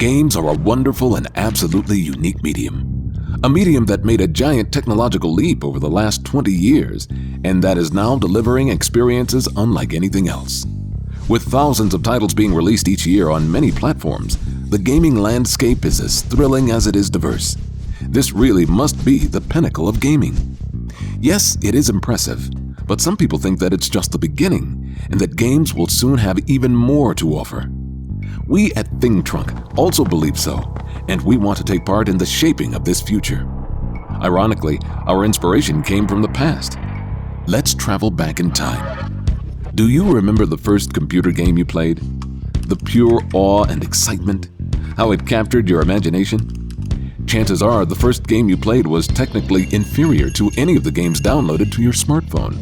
Games are a wonderful and absolutely unique medium. A medium that made a giant technological leap over the last 20 years, and that is now delivering experiences unlike anything else. With thousands of titles being released each year on many platforms, the gaming landscape is as thrilling as it is diverse. This really must be the pinnacle of gaming. Yes, it is impressive, but some people think that it's just the beginning, and that games will soon have even more to offer. We at ThingTrunk also believe so, and we want to take part in the shaping of this future. Ironically, our inspiration came from the past. Let's travel back in time. Do you remember the first computer game you played? The pure awe and excitement? How it captured your imagination? Chances are the first game you played was technically inferior to any of the games downloaded to your smartphone.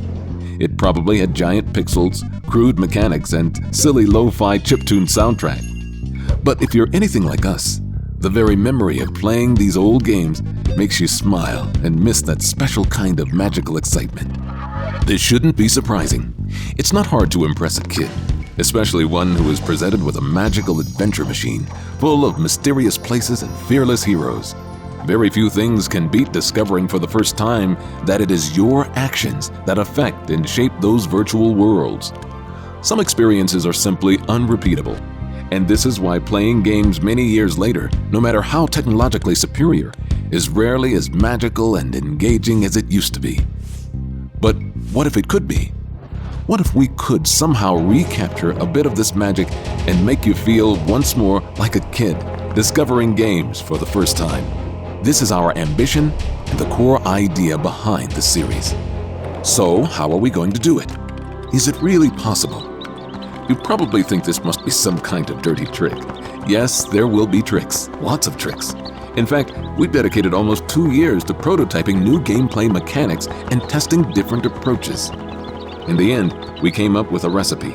It probably had giant pixels, crude mechanics, and silly lo-fi chiptune soundtrack. But if you're anything like us, the very memory of playing these old games makes you smile and miss that special kind of magical excitement. This shouldn't be surprising. It's not hard to impress a kid, especially one who is presented with a magical adventure machine full of mysterious places and fearless heroes. Very few things can beat discovering for the first time that it is your actions that affect and shape those virtual worlds. Some experiences are simply unrepeatable, and this is why playing games many years later, no matter how technologically superior, is rarely as magical and engaging as it used to be. But what if it could be? What if we could somehow recapture a bit of this magic and make you feel once more like a kid discovering games for the first time? This is our ambition and the core idea behind the series. So, how are we going to do it? Is it really possible? You probably think this must be some kind of dirty trick. Yes, there will be tricks, lots of tricks. In fact, we've dedicated almost 2 years to prototyping new gameplay mechanics and testing different approaches. In the end, we came up with a recipe,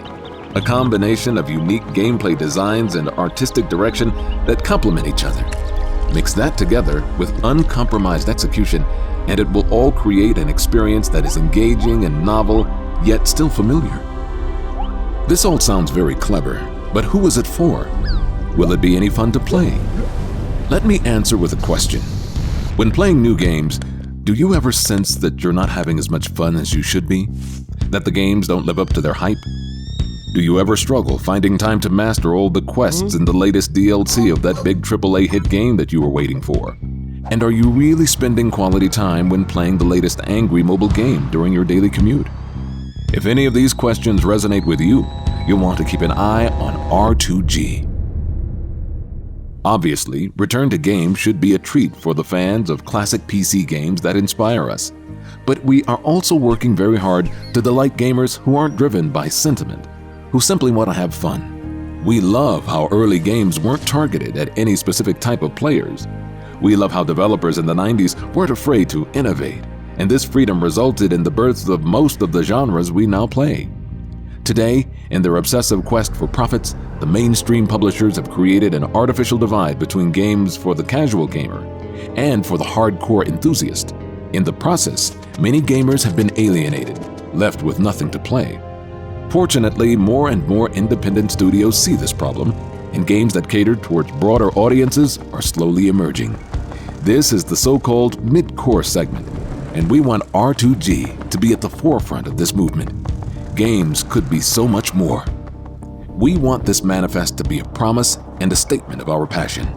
a combination of unique gameplay designs and artistic direction that complement each other. Mix that together with uncompromised execution, and it will all create an experience that is engaging and novel, yet still familiar. This all sounds very clever, but who is it for? Will it be any fun to play? Let me answer with a question. When playing new games, do you ever sense that you're not having as much fun as you should be? That the games don't live up to their hype? Do you ever struggle finding time to master all the quests in the latest DLC of that big AAA hit game that you were waiting for? And are you really spending quality time when playing the latest angry mobile game during your daily commute? If any of these questions resonate with you, you'll want to keep an eye on R2G. Obviously, Return to Game should be a treat for the fans of classic PC games that inspire us. But we are also working very hard to delight gamers who aren't driven by sentiment, who simply want to have fun. We love how early games weren't targeted at any specific type of players. We love how developers in the 90s weren't afraid to innovate, and this freedom resulted in the birth of most of the genres we now play. Today, in their obsessive quest for profits, the mainstream publishers have created an artificial divide between games for the casual gamer and for the hardcore enthusiast. In the process, many gamers have been alienated, left with nothing to play. Fortunately, more and more independent studios see this problem, and games that cater towards broader audiences are slowly emerging. This is the so-called mid-core segment, and we want R2G to be at the forefront of this movement. Games could be so much more. We want this manifest to be a promise and a statement of our passion.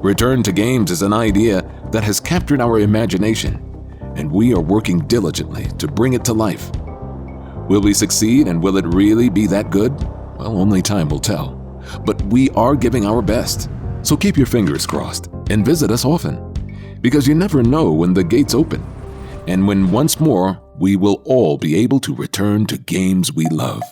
Return to Games is an idea that has captured our imagination, and we are working diligently to bring it to life. Will we succeed, and will it really be that good? Well, only time will tell. But we are giving our best, so keep your fingers crossed and visit us often, because you never know when the gates open, and when once more we will all be able to return to games we love.